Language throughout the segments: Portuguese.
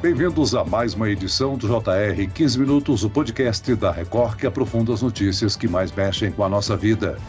Bem-vindos a mais uma edição do JR 15 Minutos, o podcast da Record que aprofunda as notícias que mais mexem com a nossa vida.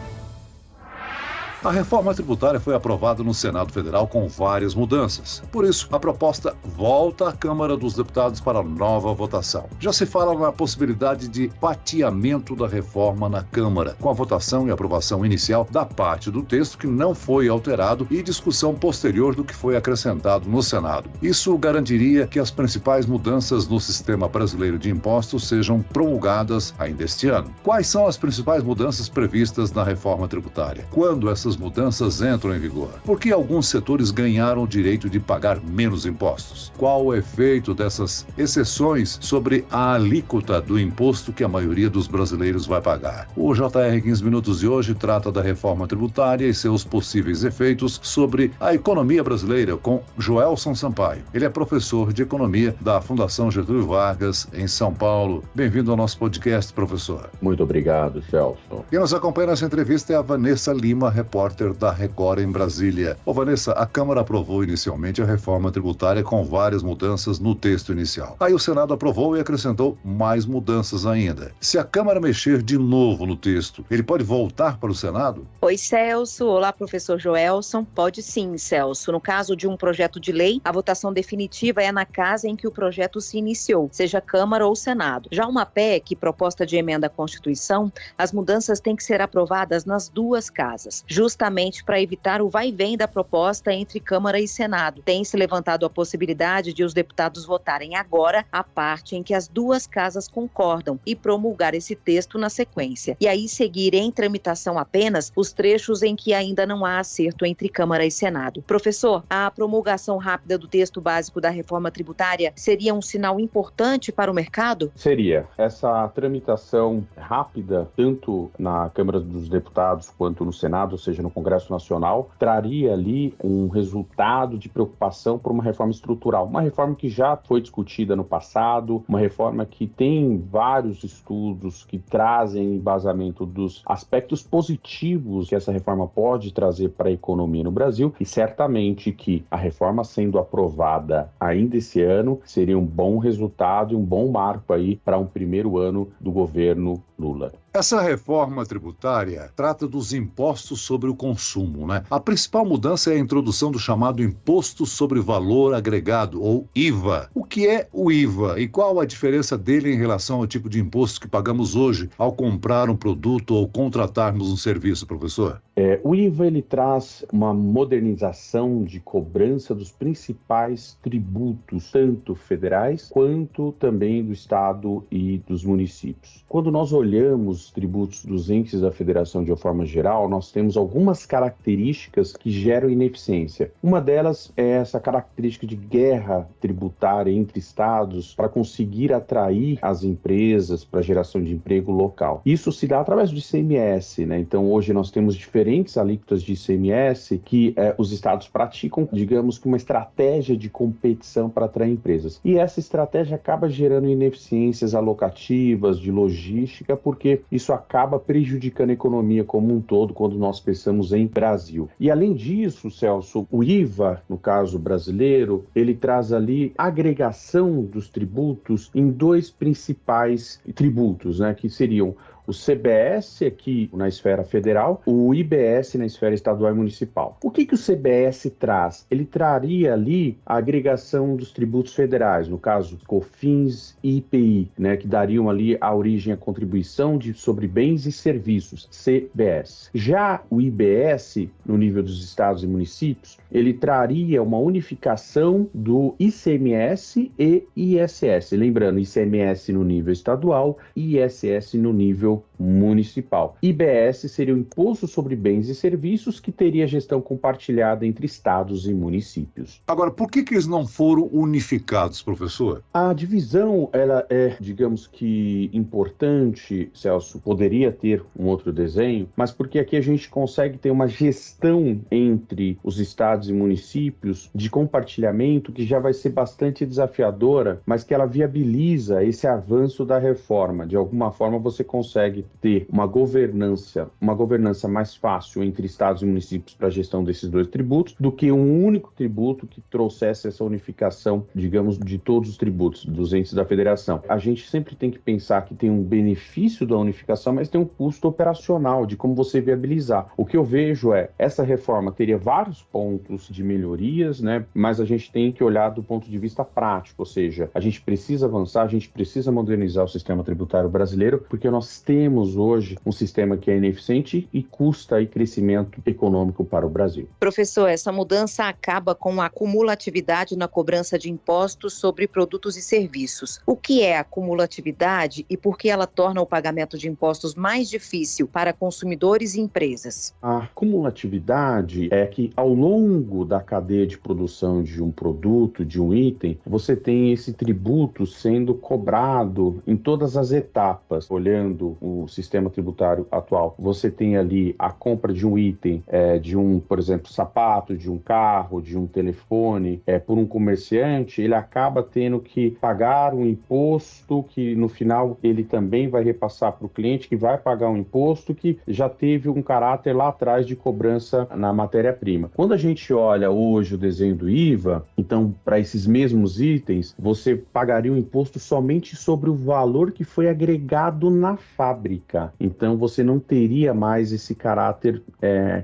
A reforma tributária foi aprovada no Senado Federal com várias mudanças. Por isso, a proposta volta à Câmara dos Deputados para nova votação. Já se fala na possibilidade de fatiamento da reforma na Câmara, com a votação e aprovação inicial da parte do texto que não foi alterado e discussão posterior do que foi acrescentado no Senado. Isso garantiria que as principais mudanças no sistema brasileiro de impostos sejam promulgadas ainda este ano. Quais são as principais mudanças previstas na reforma tributária? Quando essas mudanças entram em vigor? Por que alguns setores ganharam o direito de pagar menos impostos? Qual o efeito dessas exceções sobre a alíquota do imposto que a maioria dos brasileiros vai pagar? O JR 15 Minutos de hoje trata da reforma tributária e seus possíveis efeitos sobre a economia brasileira com Joelson Sampaio. Ele é professor de economia da Fundação Getúlio Vargas, em São Paulo. Bem-vindo ao nosso podcast, professor. Muito obrigado, Celso. Quem nos acompanha nessa entrevista é a Vanessa Lima, repórter da Record em Brasília. Vanessa, a Câmara aprovou inicialmente a reforma tributária com várias mudanças no texto inicial. Aí o Senado aprovou e acrescentou mais mudanças ainda. Se a Câmara mexer de novo no texto, ele pode voltar para o Senado? Oi, Celso. Olá, professor Joelson. Pode sim, Celso. No caso de um projeto de lei, a votação definitiva é na casa em que o projeto se iniciou, seja Câmara ou Senado. Já uma PEC, proposta de emenda à Constituição, as mudanças têm que ser aprovadas nas duas casas, justamente para evitar o vai-vem da proposta entre Câmara e Senado. Tem-se levantado a possibilidade de os deputados votarem agora a parte em que as duas casas concordam e promulgar esse texto na sequência. E aí seguir em tramitação apenas os trechos em que ainda não há acerto entre Câmara e Senado. Professor, a promulgação rápida do texto básico da reforma tributária seria um sinal importante para o mercado? Seria. Essa tramitação rápida, tanto na Câmara dos Deputados quanto no Senado, ou seja, no Congresso Nacional, traria ali um resultado de preocupação por uma reforma estrutural. Uma reforma que já foi discutida no passado, uma reforma que tem vários estudos que trazem embasamento dos aspectos positivos que essa reforma pode trazer para a economia no Brasil, e certamente que a reforma sendo aprovada ainda esse ano seria um bom resultado e um bom marco aí para um primeiro ano do governo Lula. Essa reforma tributária trata dos impostos sobre o consumo, né? A principal mudança é a introdução do chamado Imposto sobre Valor Agregado, ou IVA. O que é o IVA e qual a diferença dele em relação ao tipo de imposto que pagamos hoje ao comprar um produto ou contratarmos um serviço, professor? O IVA ele traz uma modernização de cobrança dos principais tributos, tanto federais quanto também do Estado e dos municípios. Quando nós olhamos os tributos dos entes da federação de uma forma geral, nós temos algumas características que geram ineficiência. Uma delas é essa característica de guerra tributária entre estados para conseguir atrair as empresas para a geração de emprego local. Isso se dá através do ICMS, né? Então hoje nós temos diferentes alíquotas de ICMS que os estados praticam, digamos que uma estratégia de competição para atrair empresas. E essa estratégia acaba gerando ineficiências alocativas, de logística, porque isso acaba prejudicando a economia como um todo quando nós pensamos em Brasil. E além disso, Celso, o IVA, no caso brasileiro, ele traz ali agregação dos tributos em dois principais tributos, né, que seriam o CBS aqui na esfera federal, o IBS na esfera estadual e municipal. O que o CBS traz? Ele traria ali a agregação dos tributos federais, no caso COFINS e IPI, né, que dariam ali a origem à contribuição sobre bens e serviços, CBS. Já o IBS, no nível dos estados e municípios, ele traria uma unificação do ICMS e ISS. Lembrando, ICMS no nível estadual e ISS no nível municipal. IBS seria o Imposto sobre Bens e Serviços, que teria gestão compartilhada entre estados e municípios. Agora, por que eles não foram unificados, professor? A divisão, ela é, digamos que, importante, Celso, poderia ter um outro desenho, mas porque aqui a gente consegue ter uma gestão entre os estados e municípios de compartilhamento que já vai ser bastante desafiadora, mas que ela viabiliza esse avanço da reforma. De alguma forma você consegue ter uma governança mais fácil entre estados e municípios para a gestão desses dois tributos do que um único tributo que trouxesse essa unificação, digamos, de todos os tributos dos entes da federação. A gente sempre tem que pensar que tem um benefício da unificação, mas tem um custo operacional de como você viabilizar. O que eu vejo essa reforma teria vários pontos de melhorias, né? Mas a gente tem que olhar do ponto de vista prático, ou seja, a gente precisa avançar, a gente precisa modernizar o sistema tributário brasileiro, porque nós temos hoje um sistema que é ineficiente e custa aí crescimento econômico para o Brasil. Professor, essa mudança acaba com a cumulatividade na cobrança de impostos sobre produtos e serviços. O que é a cumulatividade e por que ela torna o pagamento de impostos mais difícil para consumidores e empresas? A cumulatividade é que ao longo da cadeia de produção de um produto, de um item, você tem esse tributo sendo cobrado em todas as etapas. Olhando o sistema tributário atual, você tem ali a compra de um item, de um, por exemplo, sapato, de um carro, de um telefone, por um comerciante, ele acaba tendo que pagar um imposto que no final ele também vai repassar para o cliente, que vai pagar um imposto que já teve um caráter lá atrás de cobrança na matéria-prima. Quando a gente olha hoje o desenho do IVA, então para esses mesmos itens, você pagaria o imposto somente sobre o valor que foi agregado na fábrica. Então você não teria mais esse caráter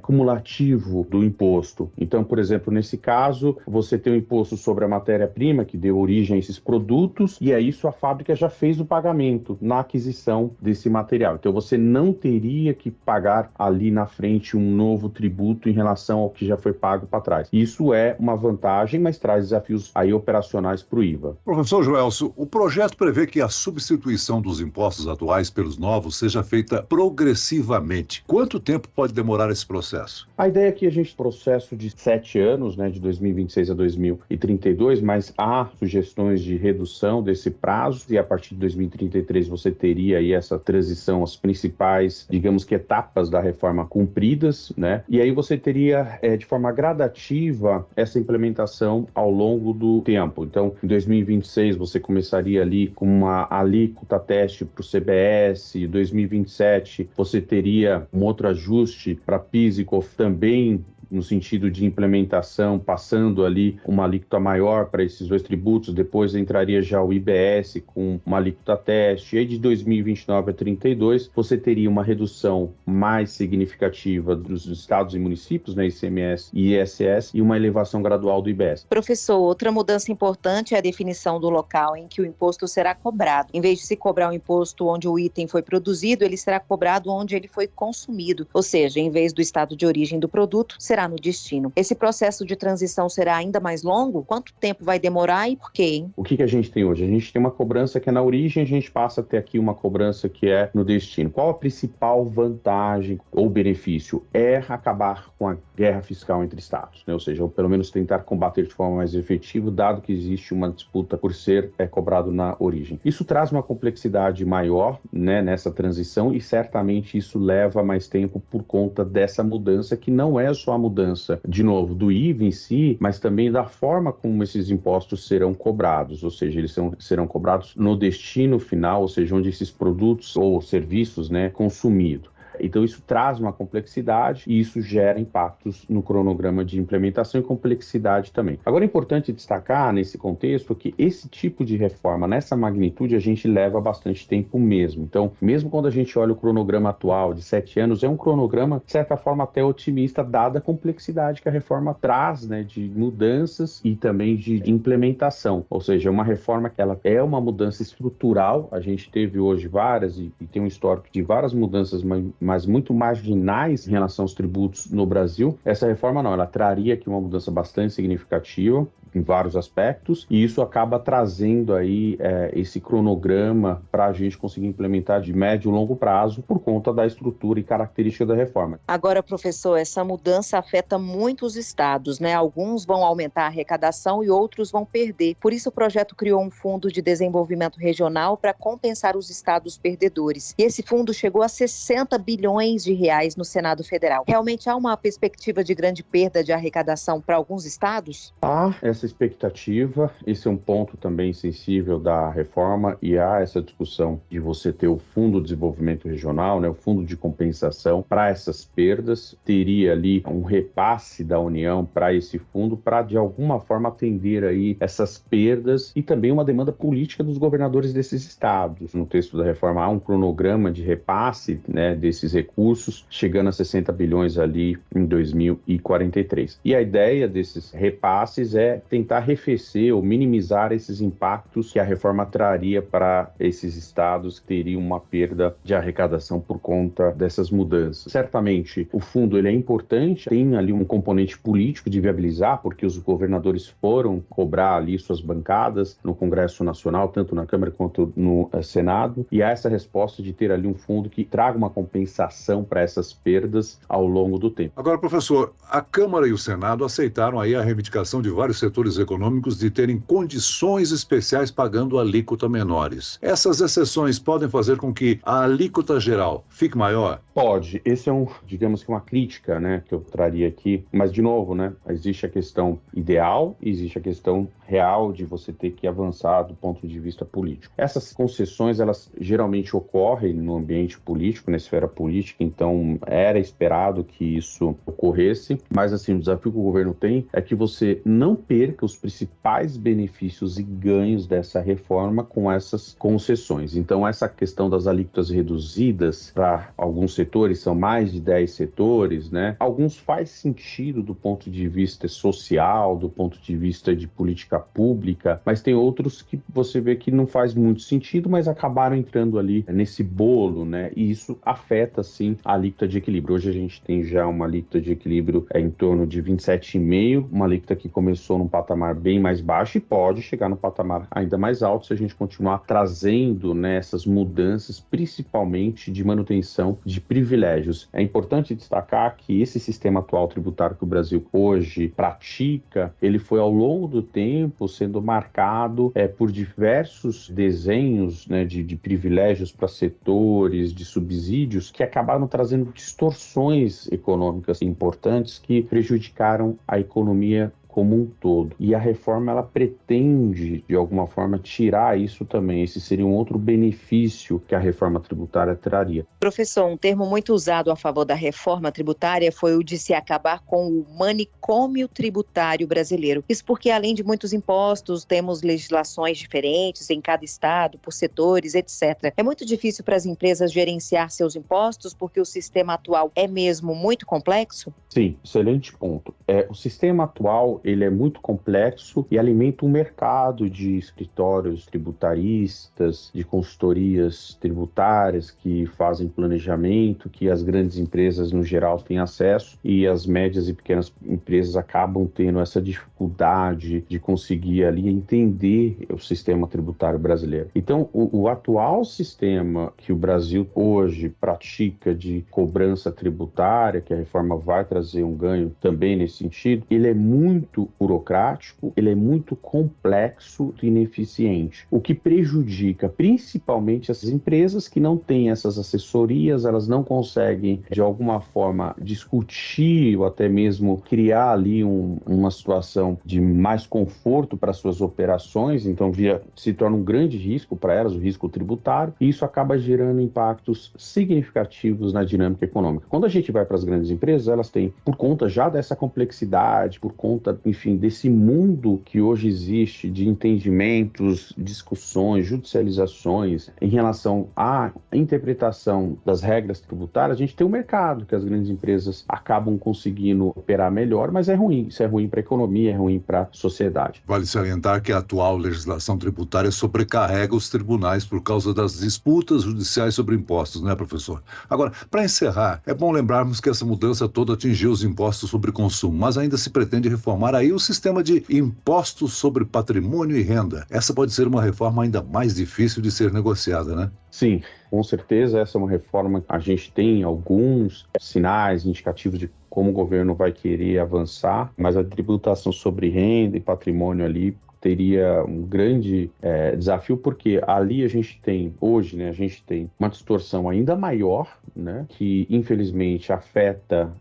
cumulativo do imposto. Então, por exemplo, nesse caso, você tem o imposto sobre a matéria-prima que deu origem a esses produtos e aí a fábrica já fez o pagamento na aquisição desse material. Então você não teria que pagar ali na frente um novo tributo em relação ao que já foi pago para trás. Isso é uma vantagem, mas traz desafios aí operacionais para o IVA. Professor Joelson, o projeto prevê que a substituição dos impostos atuais pelos novos seja feita progressivamente. Quanto tempo pode demorar esse processo? A ideia é que a gente processo de 7 anos, né, de 2026 a 2032, mas há sugestões de redução desse prazo e a partir de 2033 você teria aí essa transição, as principais, digamos que etapas da reforma cumpridas, né? E aí você teria de forma gradativa essa implementação ao longo do tempo. Então, em 2026 você começaria ali com uma alíquota teste para o CBS, em 2027 você teria um outro ajuste para PIS e COFINS também no sentido de implementação, passando ali uma alíquota maior para esses dois tributos, depois entraria já o IBS com uma alíquota teste, e aí de 2029 a 32 você teria uma redução mais significativa dos estados e municípios, né, ICMS e ISS, e uma elevação gradual do IBS. Professor, outra mudança importante é a definição do local em que o imposto será cobrado. Em vez de se cobrar o imposto onde o item foi produzido, ele será cobrado onde ele foi consumido, ou seja, em vez do estado de origem do produto, será no destino. Esse processo de transição será ainda mais longo? Quanto tempo vai demorar e por quê, hein? O que a gente tem hoje? A gente tem uma cobrança que é na origem, a gente passa a ter aqui uma cobrança que é no destino. Qual a principal vantagem ou benefício? É acabar com a guerra fiscal entre estados, né? Ou seja, ou pelo menos tentar combater de forma mais efetiva, dado que existe uma disputa por ser cobrado na origem. Isso traz uma complexidade maior, né, nessa transição e certamente isso leva mais tempo por conta dessa mudança que não é só a mudança, de novo, do IVA em si, mas também da forma como esses impostos serão cobrados, ou seja, eles serão cobrados no destino final, ou seja, onde esses produtos ou serviços, né, consumidos. Então isso traz uma complexidade e isso gera impactos no cronograma de implementação e complexidade também. Agora é importante destacar nesse contexto que esse tipo de reforma, nessa magnitude, a gente leva bastante tempo mesmo. Então, mesmo quando a gente olha o cronograma atual de 7 anos, é um cronograma, de certa forma, até otimista, dada a complexidade que a reforma traz, né, de mudanças e também de implementação. Ou seja, uma reforma que ela é uma mudança estrutural. A gente teve hoje várias e tem um histórico de várias mudanças, mas muito marginais em relação aos tributos no Brasil. Essa reforma não, ela traria aqui uma mudança bastante significativa em vários aspectos, e isso acaba trazendo aí esse cronograma para a gente conseguir implementar de médio e longo prazo por conta da estrutura e característica da reforma. Agora, professor, essa mudança afeta muitos estados, né? Alguns vão aumentar a arrecadação e outros vão perder. Por isso o projeto criou um fundo de desenvolvimento regional para compensar os estados perdedores. E esse fundo chegou a 60 bilhões de reais no Senado Federal. Realmente há uma perspectiva de grande perda de arrecadação para alguns estados? Há nessa expectativa. Esse é um ponto também sensível da reforma e há essa discussão de você ter o Fundo de Desenvolvimento Regional, né, o Fundo de Compensação para essas perdas. Teria ali um repasse da União para esse fundo para, de alguma forma, atender aí essas perdas e também uma demanda política dos governadores desses estados. No texto da reforma há um cronograma de repasse, né, desses recursos, chegando a 60 bilhões ali em 2043. E a ideia desses repasses é tentar arrefecer ou minimizar esses impactos que a reforma traria para esses estados que teriam uma perda de arrecadação por conta dessas mudanças. Certamente, o fundo ele é importante, tem ali um componente político de viabilizar, porque os governadores foram cobrar ali suas bancadas no Congresso Nacional, tanto na Câmara quanto no Senado, e há essa resposta de ter ali um fundo que traga uma compensação para essas perdas ao longo do tempo. Agora, professor, a Câmara e o Senado aceitaram aí a reivindicação de vários setores econômicos de terem condições especiais pagando alíquota menores. Essas exceções podem fazer com que a alíquota geral fique maior? Pode. Esse é digamos que uma crítica, né, que eu traria aqui. Mas, de novo, né, existe a questão ideal e existe a questão real de você ter que avançar do ponto de vista político. Essas concessões, elas geralmente ocorrem no ambiente político, na esfera política, então era esperado que isso ocorresse, mas assim, o desafio que o governo tem é que você não perca os principais benefícios e ganhos dessa reforma com essas concessões. Então, essa questão das alíquotas reduzidas para alguns setores, são mais de 10 setores, né? Alguns faz sentido do ponto de vista social, do ponto de vista de política pública, mas tem outros que você vê que não faz muito sentido, mas acabaram entrando ali nesse bolo, né? E isso afeta, sim, a alíquota de equilíbrio. Hoje a gente tem já uma alíquota de equilíbrio em torno de 27,5%, uma alíquota que começou num patamar bem mais baixo e pode chegar no patamar ainda mais alto se a gente continuar trazendo, né, essas mudanças, principalmente de manutenção de privilégios. É importante destacar que esse sistema atual tributário que o Brasil hoje pratica, ele foi ao longo do tempo sendo marcado por diversos desenhos, né, de privilégios para setores, de subsídios, que acabaram trazendo distorções econômicas importantes que prejudicaram a economia como um todo. E a reforma, ela pretende, de alguma forma, tirar isso também. Esse seria um outro benefício que a reforma tributária traria. Professor, um termo muito usado a favor da reforma tributária foi o de se acabar com o manicômio tributário brasileiro. Isso porque, além de muitos impostos, temos legislações diferentes em cada estado, por setores, etc. É muito difícil para as empresas gerenciar seus impostos porque o sistema atual é mesmo muito complexo? Sim, excelente ponto. O sistema atual, ele é muito complexo e alimenta um mercado de escritórios tributaristas, de consultorias tributárias que fazem planejamento, que as grandes empresas, no geral, têm acesso e as médias e pequenas empresas acabam tendo essa dificuldade de conseguir ali entender o sistema tributário brasileiro. Então, o atual sistema que o Brasil hoje pratica de cobrança tributária, que a reforma vai trazer um ganho também nesse sentido, ele é muito burocrático, ele é muito complexo e ineficiente, o que prejudica principalmente as empresas que não têm essas assessorias, elas não conseguem de alguma forma discutir ou até mesmo criar ali uma situação de mais conforto para suas operações, então se torna um grande risco para elas, o risco tributário, e isso acaba gerando impactos significativos na dinâmica econômica. Quando a gente vai para as grandes empresas, elas têm, por conta já dessa complexidade, por conta, enfim, desse mundo que hoje existe de entendimentos, discussões, judicializações em relação à interpretação das regras tributárias, a gente tem um mercado que as grandes empresas acabam conseguindo operar melhor, mas é ruim. Isso é ruim para a economia, é ruim para a sociedade. Vale salientar que a atual legislação tributária sobrecarrega os tribunais por causa das disputas judiciais sobre impostos, né, professor? Agora, para encerrar, é bom lembrarmos que essa mudança toda atingiu os impostos sobre consumo, mas ainda se pretende reformar aí o sistema de impostos sobre patrimônio e renda. Essa pode ser uma reforma ainda mais difícil de ser negociada, né? Sim, com certeza essa é uma reforma. A gente tem alguns sinais indicativos de como o governo vai querer avançar, mas a tributação sobre renda e patrimônio ali teria um grande desafio, porque ali a gente tem, hoje, né, a gente tem uma distorção ainda maior, né, que infelizmente afeta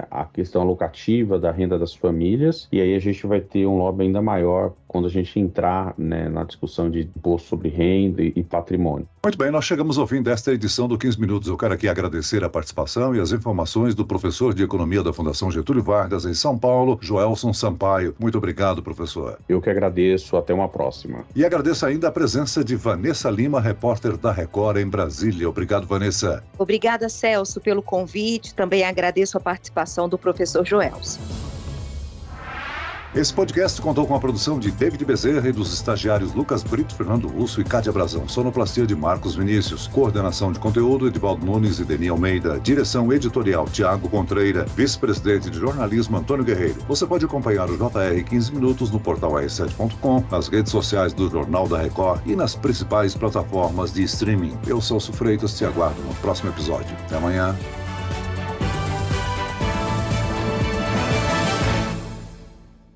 a questão alocativa da renda das famílias, e aí a gente vai ter um lobby ainda maior quando a gente entrar, né, na discussão de imposto sobre renda e patrimônio. Muito bem, nós chegamos ao fim desta edição do 15 Minutos. Eu quero aqui agradecer a participação e as informações do professor de Economia da Fundação Getúlio Vargas, em São Paulo, Joelson Sampaio. Muito obrigado, professor. Eu que agradeço, até uma próxima. E agradeço ainda a presença de Vanessa Lima, repórter da Record em Brasília. Obrigado, Vanessa. Obrigada, Celso, pelo convite. Também agradeço a participação do professor Joelson. Esse podcast contou com a produção de David Bezerra e dos estagiários Lucas Brito, Fernando Russo e Cátia Brazão. Sonoplastia de Marcos Vinícius. Coordenação de conteúdo, Edivaldo Nunes e Deni Almeida. Direção editorial, Tiago Contreira. Vice-presidente de jornalismo, Antônio Guerreiro. Você pode acompanhar o JR 15 Minutos no portal r7.com, nas redes sociais do Jornal da Record e nas principais plataformas de streaming. Eu, Celso Freitas, te aguardo no próximo episódio. Até amanhã.